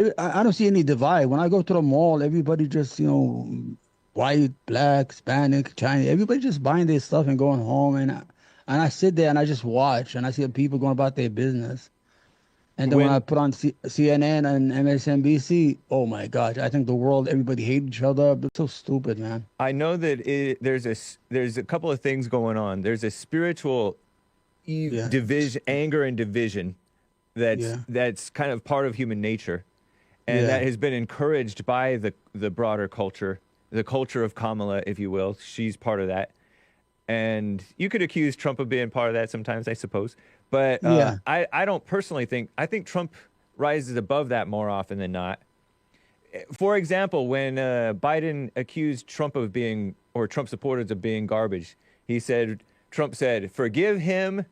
I don't see any divide. When I go to the mall, everybody just, white, black, Hispanic, Chinese, everybody just buying their stuff and going home. And I sit there and I just watch and I see the people going about their business. And then when I When put on CNN and MSNBC, oh my gosh, I think the world, everybody hate each other. It's so stupid, man. I know that there's a couple of things going on. There's a spiritual Yeah, division, anger and division yeah, that's kind of part of human nature, and that yeah, has been encouraged by the broader culture, the culture of Kamala, if you will. She's part of that, and you could accuse Trump of being part of that sometimes, I suppose. But yeah. I don't personally think I think Trump rises above that more often than not. For example, when Biden accused Trump of being, or Trump supporters of being garbage, Trump said, "Forgive him,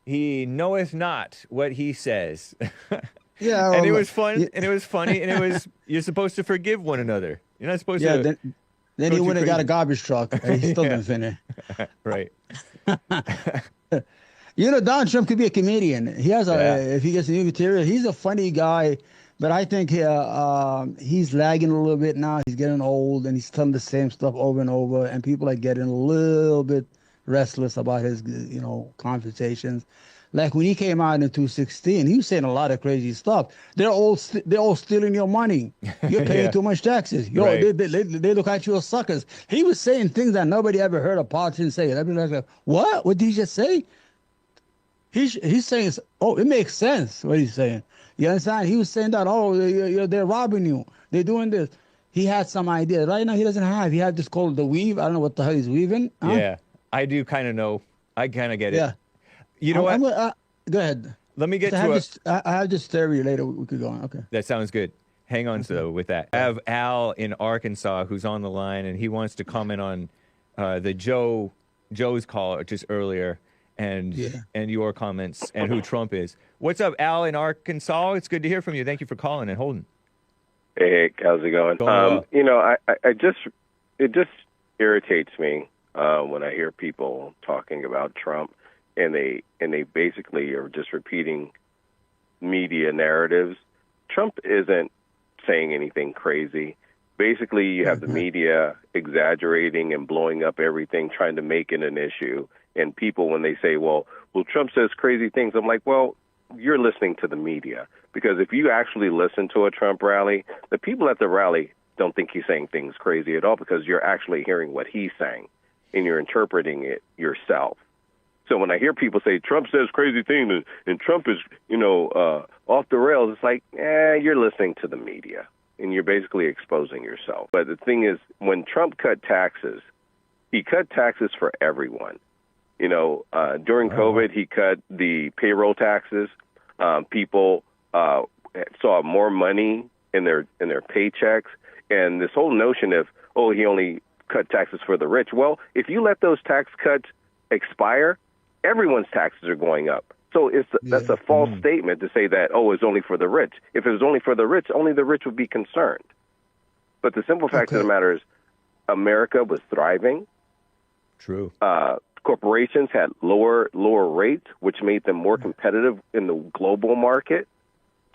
he knoweth not what he says." Yeah, And it well, was fun, yeah, and it was funny, and it was, you're supposed to forgive one another. You're not supposed yeah. to Then go he too went and got a crazy. garbage truck. And he still Yeah, didn't finish. right. Donald Trump could be a comedian. He has Yeah. if he gets new material, he's a funny guy. But I think he's lagging a little bit now. He's getting old and he's telling the same stuff over and over. And people are getting a little bit restless about his, conversations. Like when he came out in 2016, he was saying a lot of crazy stuff. They're all stealing your money. You're paying Yeah, too much taxes. right. They look at you as suckers. He was saying things that nobody ever heard a politician say. And everybody's like, what? What did he just say? He's saying, oh, it makes sense what he's saying. You understand? He was saying that, oh, they're robbing you. They're doing this. He had some idea. Right now, he doesn't have. He had this called the weave. I don't know what the hell he's weaving. Huh? Yeah, I do kind of know. I kind of get it. Yeah. You know I'm what? gonna, go ahead. Let me get I to have a. this. I have this theory later. We could go on. Okay. That sounds good. Hang on, Okay. so with that, I have Al in Arkansas who's on the line, and he wants to comment on the Joe's call just earlier, Yeah. and your comments and who Trump is. What's up, Al in Arkansas? It's good to hear from you. Thank you for calling and holding. Hey, how's it going? Going well. It just irritates me when I hear people talking about Trump, and they basically are just repeating media narratives. Trump isn't saying anything crazy. Basically, you have the media exaggerating and blowing up everything, trying to make it an issue. And people, when they say, well, Trump says crazy things, I'm like, well, you're listening to the media. Because if you actually listen to a Trump rally, the people at the rally don't think he's saying things crazy at all, because you're actually hearing what he's saying and you're interpreting it yourself. So when I hear people say Trump says crazy things and Trump is, off the rails, it's like, you're listening to the media and you're basically exposing yourself. But the thing is, when Trump cut taxes, he cut taxes for everyone. During COVID, he cut the payroll taxes. People saw more money in their paychecks, and this whole notion of, he only cut taxes for the rich. Well, if you let those tax cuts expire, everyone's taxes are going up. So that's a false statement to say that, it's only for the rich. If it was only for the rich, only the rich would be concerned. But the simple fact of the matter is, America was thriving. True. Corporations had lower rates, which made them more competitive in the global market.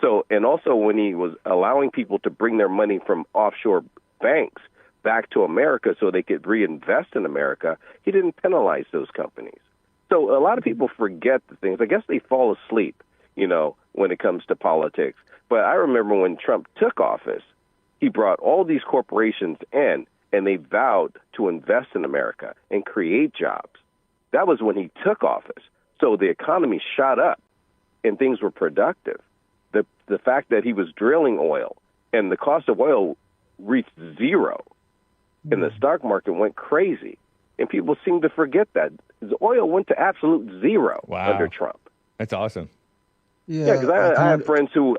So, and also when he was allowing people to bring their money from offshore banks back to America so they could reinvest in America, he didn't penalize those companies. So a lot of people forget the things. I guess they fall asleep, when it comes to politics. But I remember when Trump took office, he brought all these corporations in, and they vowed to invest in America and create jobs. That was when he took office. So the economy shot up and things were productive. The fact that he was drilling oil and the cost of oil reached zero and the stock market went crazy. And people seem to forget that. The oil went to absolute zero under Trump. That's awesome. Yeah, because I have friends who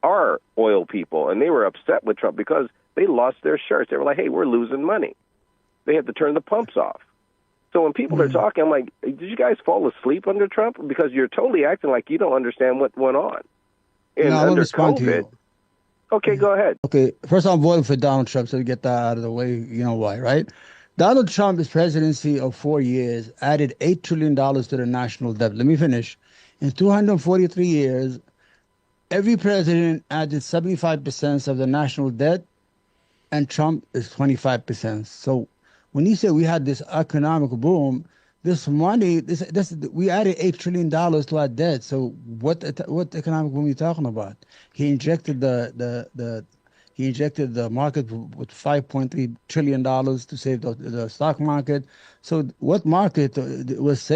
are oil people, and they were upset with Trump because they lost their shirts. They were like, hey, we're losing money. They had to turn the pumps off. So when people are talking, I'm like, did you guys fall asleep under Trump? Because you're totally acting like you don't understand what went on. And No, I want to under respond to COVID, you. okay, go ahead. Okay, first I'm voting for Donald Trump, so we get that out of the way. You know why, right? Donald Trump's presidency of 4 years added $8 trillion to the national debt. Let me finish. In 243 years, every president added 75% of the national debt, and Trump is 25%. So when you say we had this economic boom, this money, we added $8 trillion to our debt. So what economic boom are you talking about? He injected the market with $5.3 trillion to save the stock market. So what market was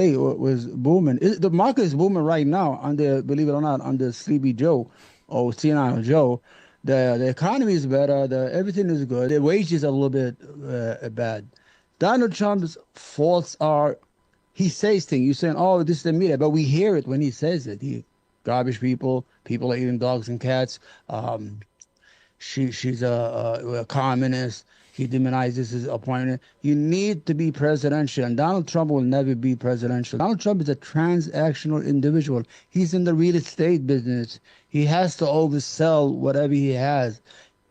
booming? The market is booming right now under, believe it or not, under Sleepy Joe or Senile Joe. The economy is better. Everything is good. The wages are a little bit bad. Donald Trump's faults are he says things. You're saying, "Oh, this is the media," but we hear it when he says it. He garbage people. People are eating dogs and cats. She's a communist. He demonizes his opponent. You need to be presidential, and Donald Trump will never be presidential. Donald Trump is a transactional individual. He's in the real estate business. He has to oversell whatever he has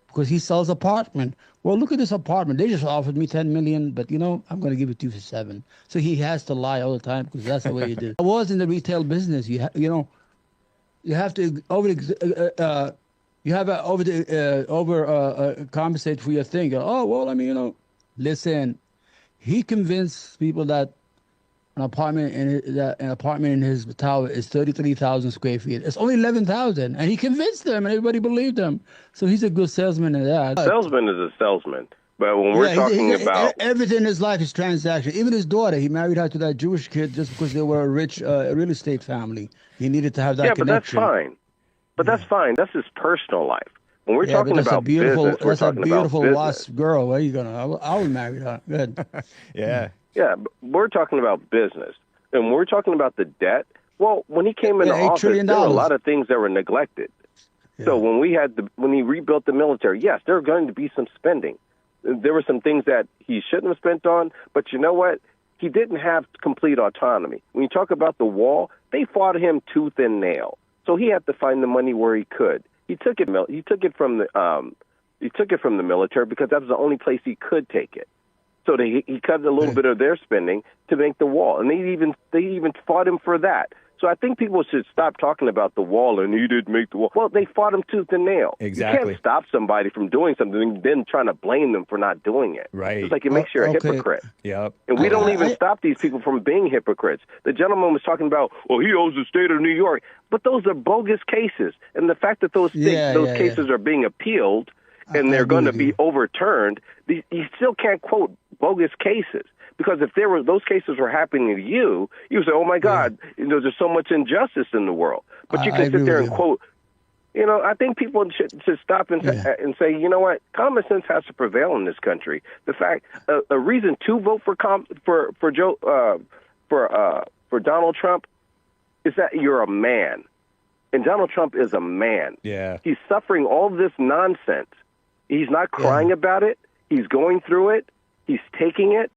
because he sells apartment. Well, look at this apartment. They just offered me 10 million, but I'm going to give it to you for 7. So he has to lie all the time because that's the way he did. I was in the retail business. You have to compensate for your thing. Oh, well, listen, he convinced people that an apartment in his tower is 33,000 square feet. It's only 11,000, and he convinced them, and everybody believed him. So he's a good salesman in that. Salesman is a salesman. But when we're talking about everything in his life is transaction. Even his daughter, he married her to that Jewish kid just because they were a rich real estate family. He needed to have that connection. But that's fine. But that's fine. That's his personal life. When we're talking about business, we're talking about beautiful wasp girl. Where are you gonna? I would marry her. Good. Yeah. Yeah, but we're talking about business, and when we're talking about the debt. Well, when he came into office, there were a lot of things that were neglected. Yeah. So when he rebuilt the military, yes, there were going to be some spending. There were some things that he shouldn't have spent on, but you know what? He didn't have complete autonomy. When you talk about the wall, they fought him tooth and nail. So he had to find the money where he could. He took it from the military because that was the only place he could take it. So he cut a little bit of their spending to make the wall, and they even fought him for that. So I think people should stop talking about the wall and he didn't make the wall. Well, they fought him tooth and nail. Exactly. You can't stop somebody from doing something and then trying to blame them for not doing it. Right. It's like it makes you a hypocrite. Yep. And we don't even stop these people from being hypocrites. The gentleman was talking about, well, he owes the state of New York. But those are bogus cases. And the fact that those cases are being appealed and they're going to be overturned, you still can't quote bogus cases. Because if those cases were happening to you, you would say, oh, my God, there's so much injustice in the world. But you can sit there and quote, I think people should stop and say, you know what, common sense has to prevail in this country. The fact, a reason to vote for Donald Trump is that you're a man. And Donald Trump is a man. Yeah. He's suffering all this nonsense. He's not crying about it. He's going through it. He's taking it.